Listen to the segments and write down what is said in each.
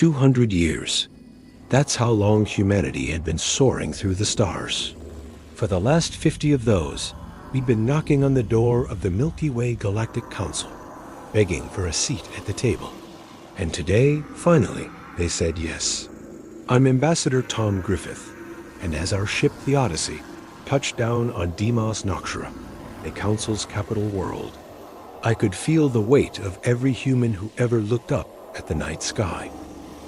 200 years. That's how long humanity had been soaring through the stars. For the last 50 of those, we'd been knocking on the door of the Milky Way Galactic Council, begging for a seat at the table. And today, finally, they said yes. I'm Ambassador Tom Griffith, and as our ship, the Odyssey, touched down on Deimos Noctura, the Council's capital world, I could feel the weight of every human who ever looked up at the night sky.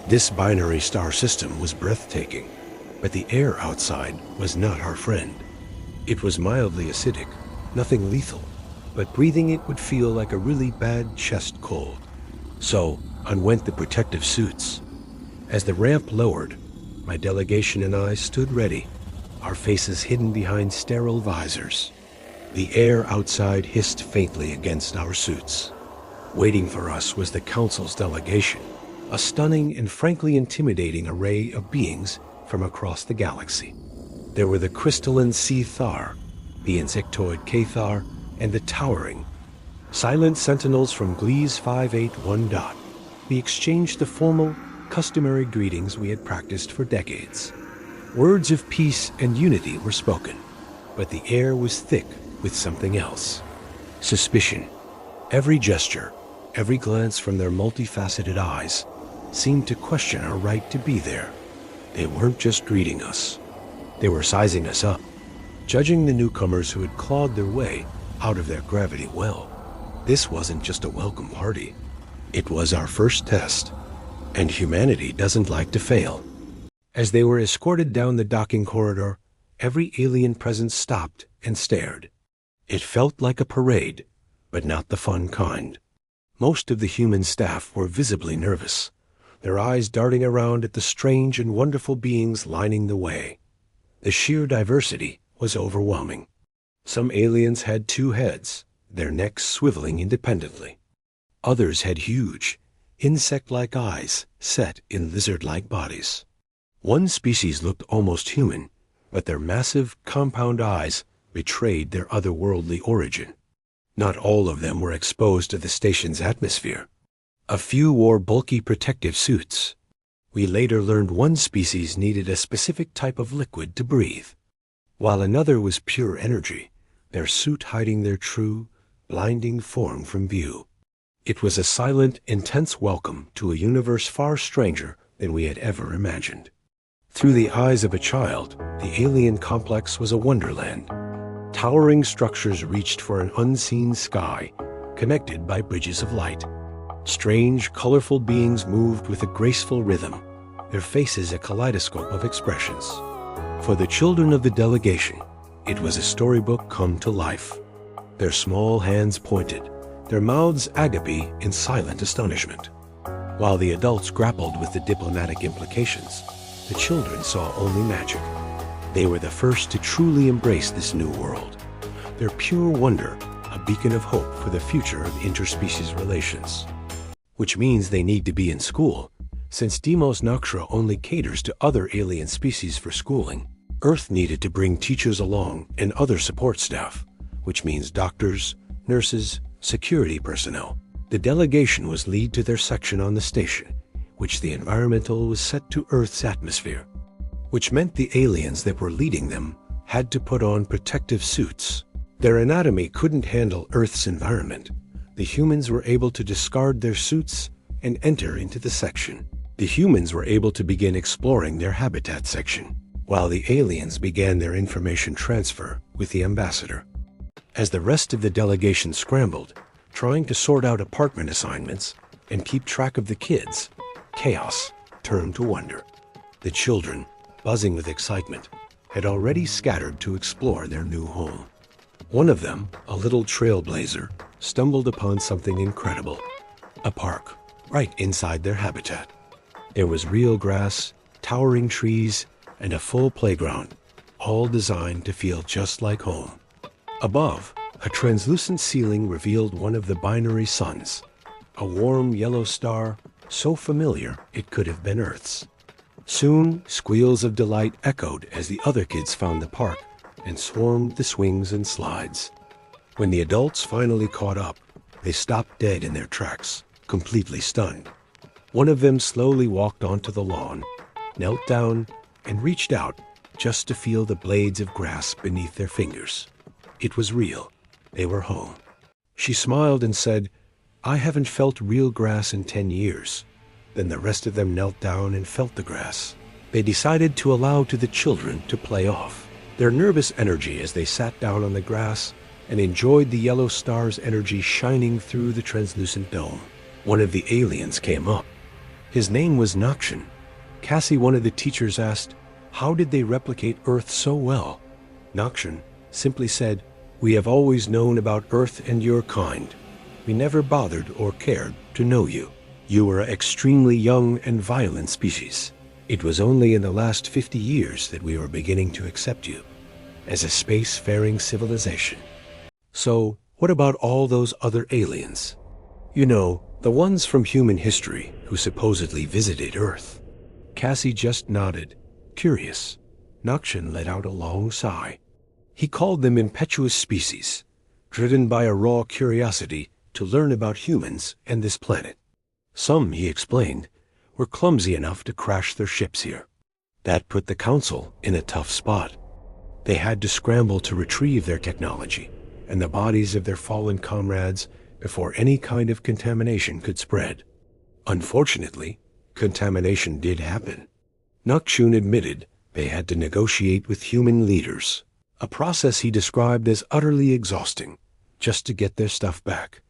This binary star system was breathtaking, but the air outside was not our friend. It was mildly acidic, nothing lethal, but breathing it would feel like a really bad chest cold. So, on went the protective suits. As the ramp lowered, my delegation and I stood ready, our faces hidden behind sterile visors. The air outside hissed faintly against our suits. Waiting for us was the Council's delegation, a stunning and frankly intimidating array of beings from across the galaxy. There were the crystalline Sea Thar, the insectoid Cathar, and the towering, silent sentinels from Gliese 581 Dot. We exchanged the formal, customary greetings we had practiced for decades. Words of peace and unity were spoken, but the air was thick with something else. Suspicion. Every gesture, every glance from their multifaceted eyes seemed to question our right to be there. They weren't just greeting us. They were sizing us up, judging the newcomers who had clawed their way out of their gravity well. This wasn't just a welcome party. It was our first test, and humanity doesn't like to fail. As they were escorted down the docking corridor, every alien presence stopped and stared. It felt like a parade, but not the fun kind. Most of the human staff were visibly nervous, their eyes darting around at the strange and wonderful beings lining the way. The sheer diversity was overwhelming. Some aliens had 2 heads, their necks swiveling independently. Others had huge, insect-like eyes set in lizard-like bodies. One species looked almost human, but their massive, compound eyes betrayed their otherworldly origin. Not all of them were exposed to the station's atmosphere. A few wore bulky protective suits. We later learned one species needed a specific type of liquid to breathe, while another was pure energy, their suit hiding their true, blinding form from view. It was a silent, intense welcome to a universe far stranger than we had ever imagined. Through the eyes of a child, the alien complex was a wonderland. Towering structures reached for an unseen sky, connected by bridges of light. Strange, colorful beings moved with a graceful rhythm, their faces a kaleidoscope of expressions. For the children of the delegation, it was a storybook come to life. Their small hands pointed, their mouths agape in silent astonishment. While the adults grappled with the diplomatic implications, the children saw only magic. They were the first to truly embrace this new world, their pure wonder a beacon of hope for the future of interspecies relations. Which means they need to be in school, since Deimos Noctura only caters to other alien species for schooling. Earth needed to bring teachers along and other support staff, which means doctors, nurses, security personnel. The delegation was lead to their section on the station, which the environmental was set to Earth's atmosphere, which meant the aliens that were leading them had to put on protective suits. Their anatomy couldn't handle Earth's environment. The humans were able to discard their suits and enter into the section. The humans were able to begin exploring their habitat section, while the aliens began their information transfer with the ambassador. As the rest of the delegation scrambled, trying to sort out apartment assignments and keep track of the kids, chaos turned to wonder. The children, buzzing with excitement, had already scattered to explore their new home. One of them, a little trailblazer, stumbled upon something incredible. A park, right inside their habitat. There was real grass, towering trees, and a full playground, all designed to feel just like home. Above, a translucent ceiling revealed one of the binary suns, a warm yellow star so familiar it could have been Earth's. Soon, squeals of delight echoed as the other kids found the park and swarmed the swings and slides. When the adults finally caught up, they stopped dead in their tracks, completely stunned. One of them slowly walked onto the lawn, knelt down, and reached out just to feel the blades of grass beneath their fingers. It was real. They were home. She smiled and said, "I haven't felt real grass in 10 years. Then the rest of them knelt down and felt the grass. They decided to allow to the children to play off their nervous energy as they sat down on the grass and enjoyed the yellow star's energy shining through the translucent dome. One of the aliens came up. His name was Noctura. Cassie, one of the teachers, asked, how did they replicate Earth so well? Noctura simply said, "We have always known about Earth and your kind. We never bothered or cared to know you. You were an extremely young and violent species. It was only in the last 50 years that we were beginning to accept you as a space-faring civilization." So, what about all those other aliens? You know, the ones from human history who supposedly visited Earth. Cassie just nodded, curious. Noctura let out a long sigh. He called them impetuous species, driven by a raw curiosity to learn about humans and this planet. Some, he explained, were clumsy enough to crash their ships here. That put the Council in a tough spot. They had to scramble to retrieve their technology and the bodies of their fallen comrades before any kind of contamination could spread. Unfortunately, contamination did happen. Noctura admitted they had to negotiate with human leaders, a process he described as utterly exhausting, just to get their stuff back.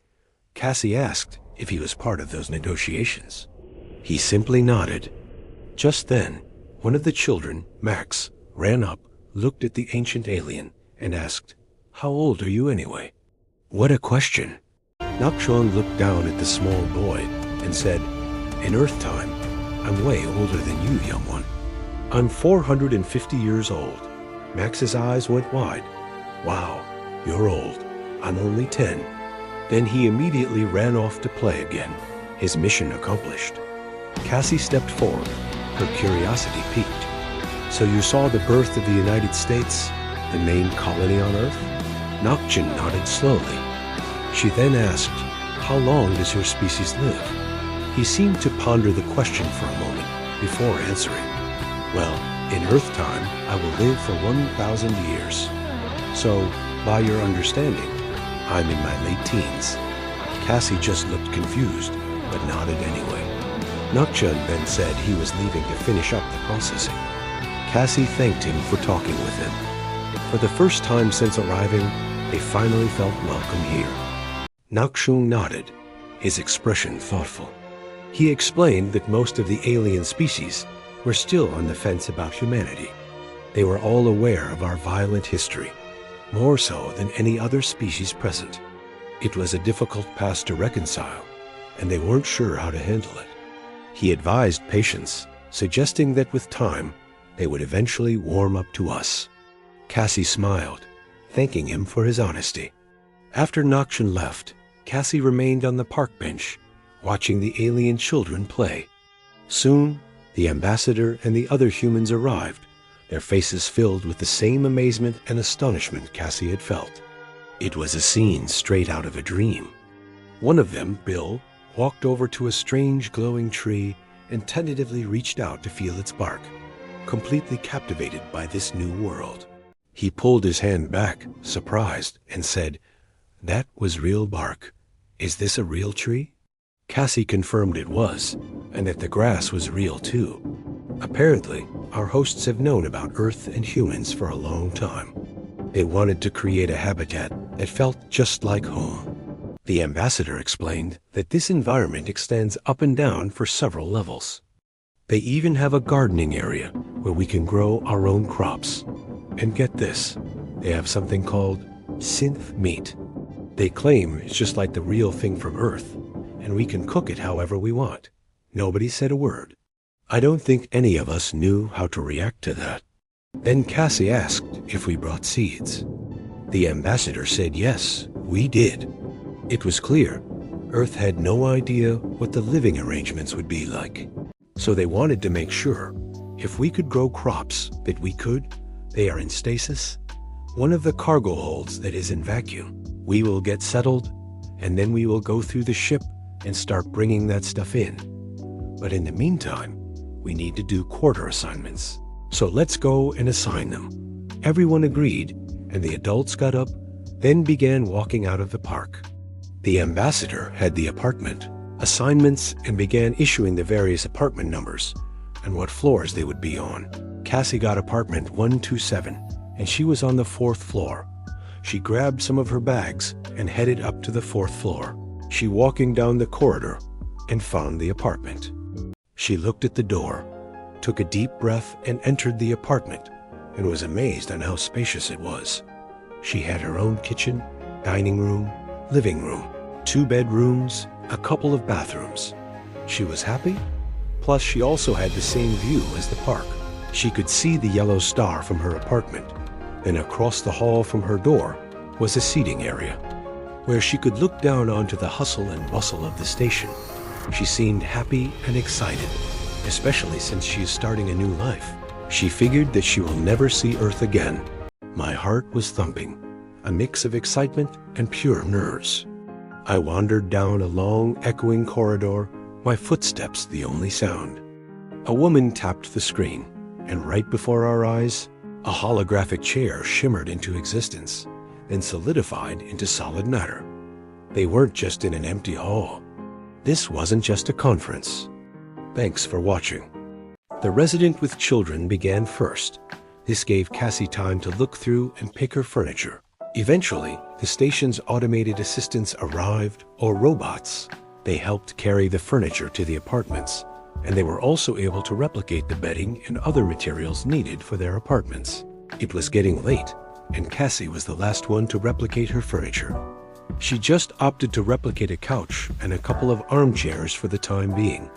Cassie asked if he was part of those negotiations. He simply nodded. Just then, one of the children, Max, ran up, looked at the ancient alien, and asked, "How old are you anyway?" What a question! Noctura looked down at the small boy and said, "In Earth time, I'm way older than you, young one. I'm 450 years old." Max's eyes went wide. "Wow, you're old. I'm only 10. Then he immediately ran off to play again, his mission accomplished. Cassie stepped forward, her curiosity piqued. "So you saw the birth of the United States, the main colony on Earth?" Noctura nodded slowly. She then asked, "How long does your species live?" He seemed to ponder the question for a moment before answering. "Well, in Earth time, I will live for 1,000 years. So, by your understanding, I'm in my late teens." Cassie just looked confused, but nodded anyway. Noctura then said he was leaving to finish up the processing. Cassie thanked him for talking with him. For the first time since arriving, they finally felt welcome here. Noctura nodded, his expression thoughtful. He explained that most of the alien species were still on the fence about humanity. They were all aware of our violent history, more so than any other species present. It was a difficult past to reconcile, and they weren't sure how to handle it. He advised patience, suggesting that with time, they would eventually warm up to us. Cassie smiled, thanking him for his honesty. After Noctura left, Cassie remained on the park bench, watching the alien children play. Soon, the ambassador and the other humans arrived, their faces filled with the same amazement and astonishment Cassie had felt. It was a scene straight out of a dream. One of them, Bill, walked over to a strange glowing tree and tentatively reached out to feel its bark, completely captivated by this new world. He pulled his hand back, surprised, and said, "That was real bark. Is this a real tree?" Cassie confirmed it was, and that the grass was real too. Apparently, our hosts have known about Earth and humans for a long time. They wanted to create a habitat that felt just like home. The ambassador explained that this environment extends up and down for several levels. They even have a gardening area where we can grow our own crops. And get this, they have something called synth meat. They claim it's just like the real thing from Earth, and we can cook it however we want. Nobody said a word. I don't think any of us knew how to react to that. Then Cassie asked if we brought seeds. The ambassador said yes, we did. It was clear Earth had no idea what the living arrangements would be like. So they wanted to make sure, if we could grow crops that we could, they are in stasis, one of the cargo holds that is in vacuum. We will get settled, and then we will go through the ship and start bringing that stuff in. But in the meantime, we need to do quarter assignments. So let's go and assign them. Everyone agreed, and the adults got up, then began walking out of the park. The ambassador had the apartment, assignments, and began issuing the various apartment numbers and what floors they would be on. Cassie got apartment 127, and she was on the 4th floor. She grabbed some of her bags and headed up to the 4th floor. She walking down the corridor and found the apartment. She looked at the door, took a deep breath and entered the apartment and was amazed on how spacious it was. She had her own kitchen, dining room, living room, 2 bedrooms, a couple of bathrooms. She was happy. Plus, she also had the same view as the park. She could see the yellow star from her apartment. Then across the hall from her door was a seating area, where she could look down onto the hustle and bustle of the station. She seemed happy and excited, especially since she is starting a new life. She figured that she will never see Earth again. My heart was thumping, a mix of excitement and pure nerves. I wandered down a long, echoing corridor, my footsteps the only sound. A woman tapped the screen, and right before our eyes, a holographic chair shimmered into existence, then solidified into solid matter. They weren't just in an empty hall. This wasn't just a conference. Thanks for watching. The resident with children began first. This gave Cassie time to look through and pick her furniture. Eventually, the station's automated assistants arrived, or robots. They helped carry the furniture to the apartments, and they were also able to replicate the bedding and other materials needed for their apartments. It was getting late, and Cassie was the last one to replicate her furniture. She just opted to replicate a couch and a couple of armchairs for the time being.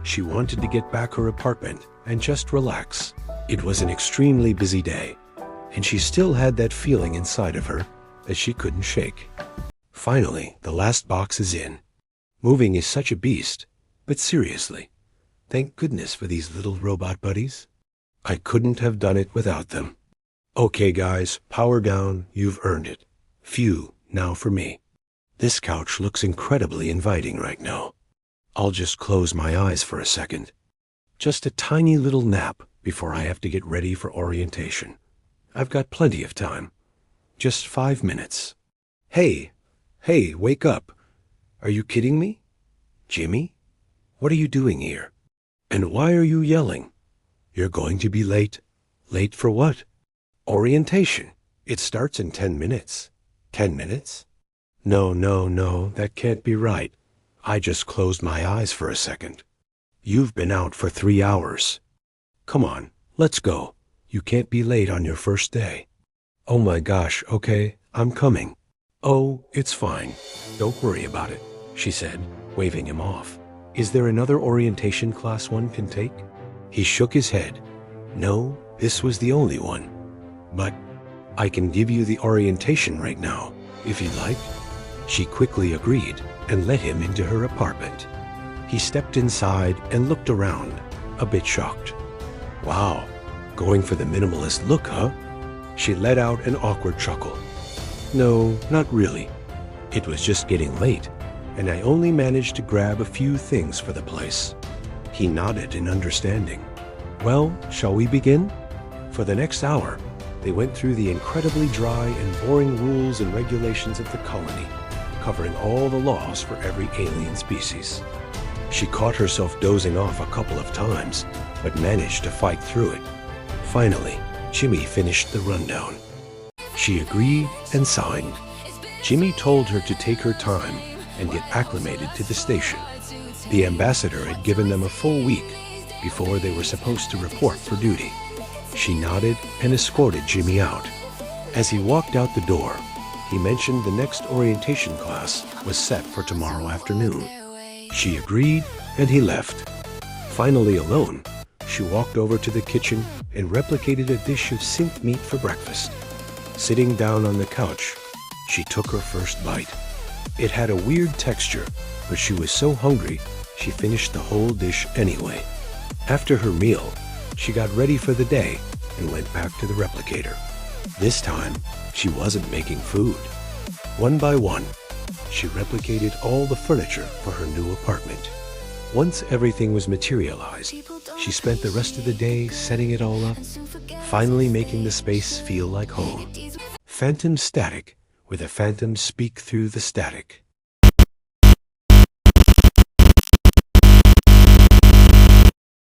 She wanted to get back her apartment and just relax. It was an extremely busy day, and she still had that feeling inside of her that she couldn't shake. Finally, the last box is in. Moving is such a beast, but seriously, thank goodness for these little robot buddies. I couldn't have done it without them. Okay guys, power down, you've earned it. Phew, now for me. This couch looks incredibly inviting right now. I'll just close my eyes for a second. Just a tiny little nap before I have to get ready for orientation. I've got plenty of time. Just 5 minutes. Hey, wake up. Are you kidding me? Jimmy? What are you doing here? And why are you yelling? You're going to be late. Late for what? Orientation. It starts in 10 minutes. 10 minutes? No, that can't be right. I just closed my eyes for a second. You've been out for 3 hours. Come on, let's go. You can't be late on your first day. Oh my gosh, okay, I'm coming. Oh, it's fine. Don't worry about it, she said, waving him off. Is there another orientation class one can take? He shook his head. No, this was the only one. But I can give you the orientation right now, if you'd like. She quickly agreed and let him into her apartment. He stepped inside and looked around, a bit shocked. Wow, going for the minimalist look, huh? She let out an awkward chuckle. No, not really. It was just getting late, and I only managed to grab a few things for the place. He nodded in understanding. Well, shall we begin? For the next hour, they went through the incredibly dry and boring rules and regulations of the colony, covering all the laws for every alien species. She caught herself dozing off a couple of times, but managed to fight through it. Finally, Jimmy finished the rundown. She agreed and signed. Jimmy told her to take her time and get acclimated to the station. The ambassador had given them a full week before they were supposed to report for duty. She nodded and escorted Jimmy out. As he walked out the door, he mentioned the next orientation class was set for tomorrow afternoon. She agreed, and he left. Finally alone, she walked over to the kitchen and replicated a dish of synced meat for breakfast. Sitting down on the couch, she took her first bite. It had a weird texture, but she was so hungry, she finished the whole dish anyway. After her meal, she got ready for the day and went back to the replicator. This time, she wasn't making food. One by one, she replicated all the furniture for her new apartment. Once everything was materialized, she spent the rest of the day setting it all up, finally making the space feel like home. Phantom static, where the phantoms speak through the static.